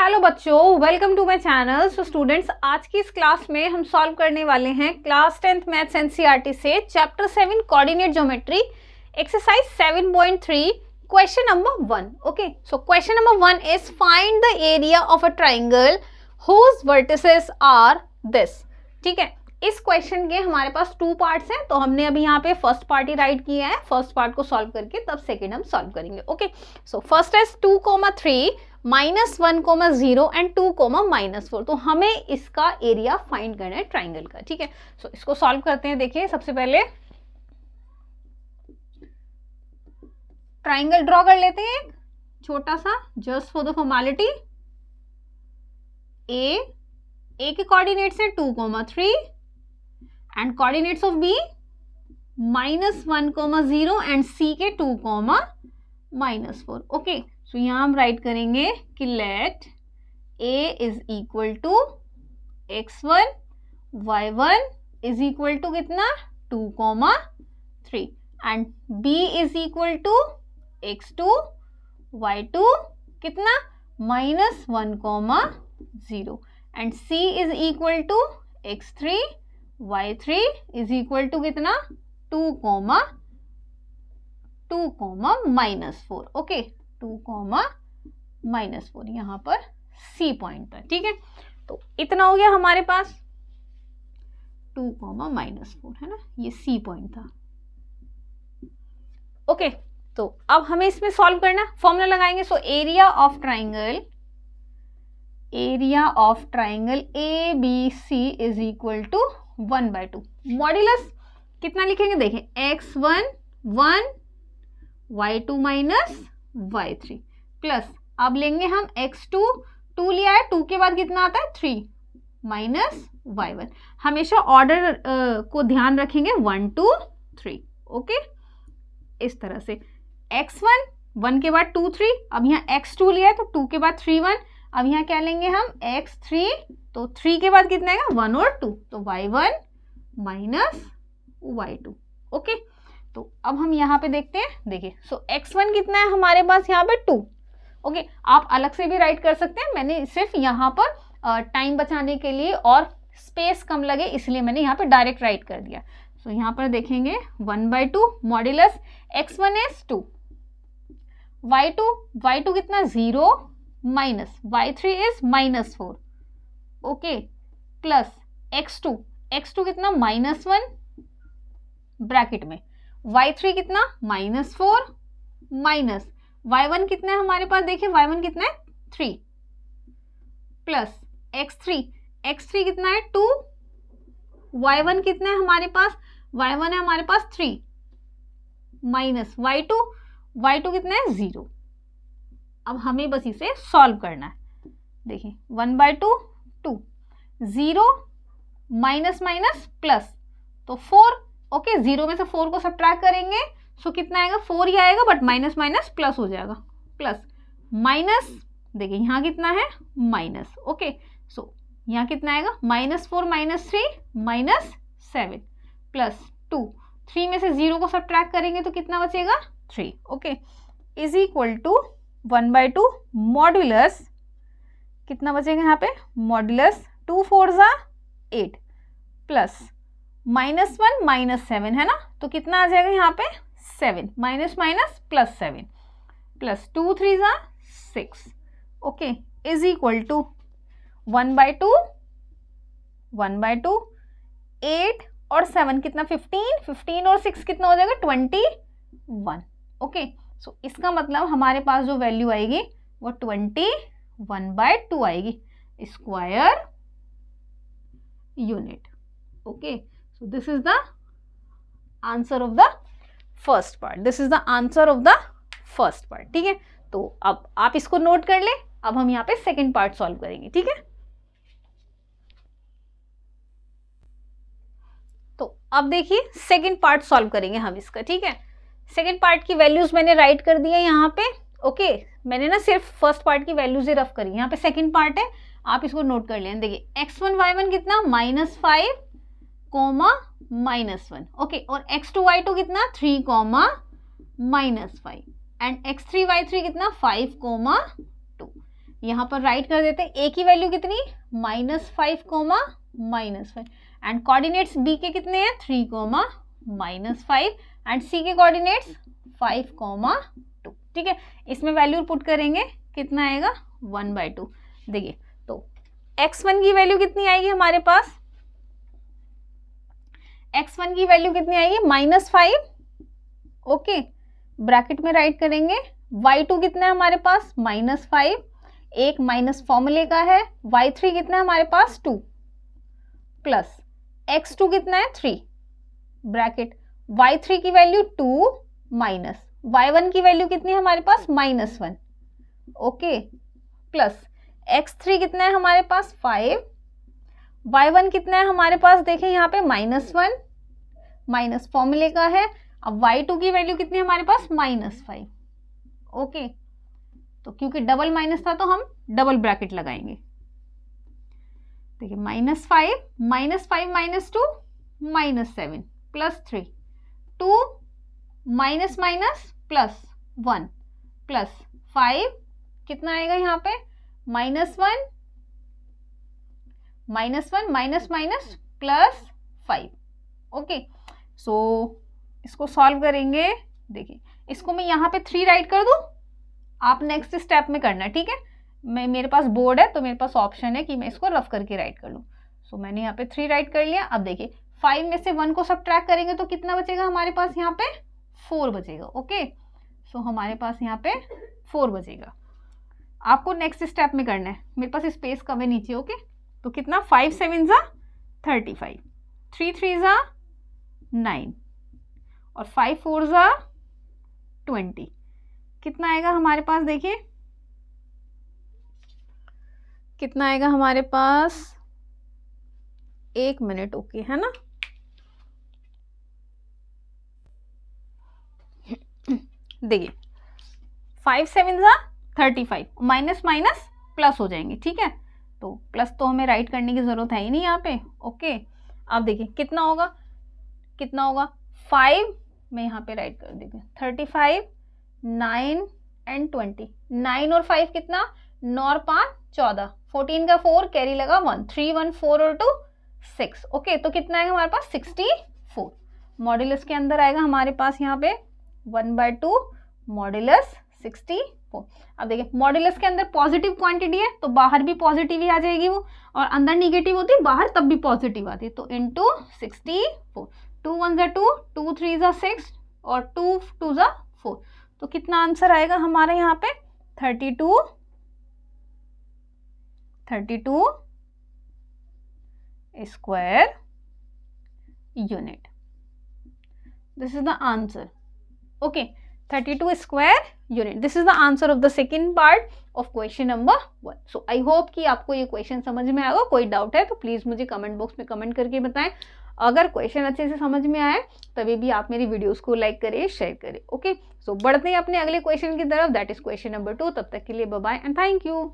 Hello बच्चों, welcome to my channel. So students, आज की इस क्लास में हम सॉल्व करने वाले हैं क्लास 10th मैथ्स एनसीईआरटी से chapter 7 coordinate geometry exercise 7.3 question number 1। Okay, so question number 1 is find the area of a triangle whose vertices are this. ठीक है, इस क्वेश्चन के हमारे पास 2 पार्ट्स हैं, तो हमने अभी यहाँ पे फर्स्ट पार्ट ही राइट किया है। फर्स्ट पार्ट को सॉल्व करके तब सेकेंड हम सॉल्व करेंगे। Okay, so first is 2,3 -1,0 and 2,-4। तो हमें इसका एरिया फाइंड करना है ट्राइंगल का। ठीक है, सो इसको सॉल्व करते हैं। देखिए, सबसे पहले ट्राइंगल ड्रॉ कर लेते हैं, छोटा सा, just for the formality. A के कोऑर्डिनेट्स है 2,3 and coordinates of B -1,0 and C के 2,-4। ओके, सो यहाँ हम राइट करेंगे कि let A is equal to x1, y1 is equal to कितना 2,3 and b is equal to x2, y2 कितना -1,0 and c is equal to x3, y3 is equal to कितना 2,-4। Okay, 2,-4 यहाँ पर C point था। ठीक है, तो इतना हो गया हमारे पास 2,-4 है ना, ये C पॉइंट था। ओके, तो अब हमें इसमें सॉल्व करना, फॉर्मूला लगाएंगे। So area of triangle ABC is equal to 1/2। Modulus कितना लिखेंगे, देखें x1 1, y2 -y3 प्लस, अब लेंगे हम x2, 2 लिया है, 2 के बाद कितना आता है 3 -y1। हमेशा ऑर्डर को ध्यान रखेंगे 1 2 3। ओके, इस तरह से x1 1 के बाद 2 3, अब यहाँ x2 लिया है तो 2 के बाद 3 1, अब यहाँ क्या लेंगे हम x3, तो 3 के बाद कितना आएगा 1 और 2, तो y1 -y2। ओके, तो अब हम यहाँ पे देखते हैं। देखिए, सो x1 कितना है हमारे पास यहाँ पे 2। ओके, आप अलग से भी राइट कर सकते हैं, मैंने सिर्फ यहाँ पर टाइम बचाने के लिए और स्पेस कम लगे इसलिए मैंने यहाँ पे डायरेक्ट राइट कर दिया। सो यहाँ पर देखेंगे 1/2 मॉड्यूलस x1 इज 2, y2 कितना 0 minus y3 is -4। Okay, plus x2 कितना -1 ब्रैकेट में, y3 कितना -4 माइनस y1 कितना है हमारे पास, देखिए y1 कितना है 3 प्लस x3 कितना है 2, y1 कितना है हमारे पास, y1 है हमारे पास 3 माइनस y2 कितना है 0। अब हमें बस इसे सॉल्व करना है। देखिए 1/2 2 0 माइनस प्लस, तो 4। ओके, 0 में से 4 को सब्ट्रैक्ट करेंगे, सो कितना आएगा 4 ही आएगा, बट माइनस प्लस हो जाएगा, प्लस माइनस, देखिए यहाँ कितना है माइनस। ओके, सो यहाँ कितना आएगा -4 -3 -7 प्लस 2, 3 में से 0 को सब्ट्रैक्ट करेंगे तो कितना बचेगा 3। Okay, is equal to 1/2 modulus कितना बचेगा यहाँ पे, मॉड्यूलस 2 4 8 प्लस -1 -7 है ना, तो कितना आ जाएगा यहाँ पे 7 minus plus 7 plus 2 3 6। Okay, is equal to 1/2 8 और 7 कितना 15 और 6 कितना हो जाएगा 21। ओके, सो इसका मतलब हमारे पास जो वैल्यू आएगी वो 21/2 आएगी square unit. Okay, so this is the answer of the first part। ठीक है, तो अब आप इसको नोट कर ले। अब हम यहाँ पे सेकेंड पार्ट सॉल्व करेंगे। ठीक है, तो अब देखिए सेकेंड पार्ट सॉल्व करेंगे हम इसका। ठीक है, सेकेंड पार्ट की वैल्यूज मैंने राइट कर दिया यहाँ पे। ओके, मैंने ना सिर्फ फर्स्ट पार्ट की वैल्यूज ही रफ करी, यहाँ पे सेकेंड पार्ट है, आप इसको नोट कर लें। देखिए x1 y1 कितना -5 -1। ओके, और x2 y2 कितना 3 -5 एंड x3 y3 कितना 5 2 यहाँ पर राइट कर देते हैं, ए की वैल्यू कितनी -5 कोमा -5 एंड कोऑर्डिनेट्स बी के कितने हैं 3 कोमा -5 एंड सी के कोऑर्डिनेट्स 5 कोमा 2। ठीक है, इसमें वैल्यू पुट करेंगे, कितना आएगा 1/2। देखिए तो x1 की वैल्यू कितनी आएगी हमारे पास, x1 की वैल्यू कितनी आएगी -5, ओके, ब्रैकेट में राइट करेंगे। y2 कितना है हमारे पास -5, एक माइनस फॉर्मूले का है। y3 कितना है हमारे पास 2 प्लस x2 कितना है 3, ब्रैकेट y3 की वैल्यू 2 माइनस y1 की वैल्यू कितनी है हमारे पास -1, ओके, प्लस x3 कितना है हमारे पास 5, y1 कितना है हमारे पास, देखें यहाँ पे -1 माइनस फॉर्मूले का है। अब y2 की वैल्यू कितनी है हमारे पास -5, ओके, तो क्योंकि डबल माइनस था तो हम डबल ब्रैकेट लगाएंगे। देखिए -5 -2 -7 plus 3 2 minus minus plus 1 plus 5 कितना आएगा यहाँ पे -1 माइनस माइनस प्लस 5, ओके। सो इसको सॉल्व करेंगे। देखिए इसको मैं यहाँ पे 3 राइट कर दूँ, आप नेक्स्ट स्टेप में करना है, ठीक है। मेरे पास बोर्ड है तो मेरे पास ऑप्शन है कि मैं इसको रफ करके राइट कर लूँ। सो मैंने यहाँ पे 3 राइट कर लिया। अब देखिए 5 में से 1 को सबट्रैक्ट करेंगे तो कितना बचेगा हमारे पास, यहाँ पे 4 बचेगा, ओके। सो हमारे पास यहाँ पे 4 बचेगा। आपको नेक्स्ट स्टेप में करना है, मेरे पास स्पेस कम है नीचे, ओके। तो कितना 5 7 ज़ा 35, 3 3 ज़ा 9 और 5 4 ज़ा 20, कितना आएगा हमारे पास, देखिए कितना आएगा हमारे पास, 1 मिनट, ओके है ना। देखिए 5 7 ज़ा 35, माइनस माइनस प्लस हो जाएंगे, ठीक है। तो प्लस तो हमें राइट करने की जरूरत है ही नहीं यहाँ पे, ओके। अब देखिए कितना होगा 5 मैं यहाँ पे राइट कर देती हूँ, 35 9 एंड 20, 9 और 5 कितना 9 और 5 14, 14 का 4 कैरी लगा 1, 3 1 4 और 2 6, ओके। तो कितना आएगा हमारे पास 64, मॉड्यूलस के अंदर आएगा हमारे पास यहाँ पे 1/2 मॉड्यूलस 64। अब देखिए मॉड्यूलस के अंदर पॉजिटिव क्वांटिटी है तो बाहर भी पॉजिटिव ही आ जाएगी वो, और अंदर निगेटिव होती है बाहर तब भी पॉजिटिव आती है, तो इंटू 64, 2 1 ज़ा 2, 2 3 ज़ा 6 और 2 2 ज़ा 4। तो कितना आंसर आएगा हमारे यहाँ पे 32 square unit. This is the answer, okay, 32 square unit. This is the answer of the second part of question number 1। So I hope कि आपको ये क्वेश्चन समझ में आएगा। कोई डाउट है तो प्लीज मुझे कमेंट बॉक्स में कमेंट करके बताएं। अगर क्वेश्चन अच्छे से समझ में आए तभी भी आप मेरी वीडियोस को लाइक करिए, शेयर करिए, ओके। सो बढ़ते हैं अपने अगले क्वेश्चन की तरफ, दैट इज क्वेश्चन नंबर 2। तब तक के लिए bye bye and thank you.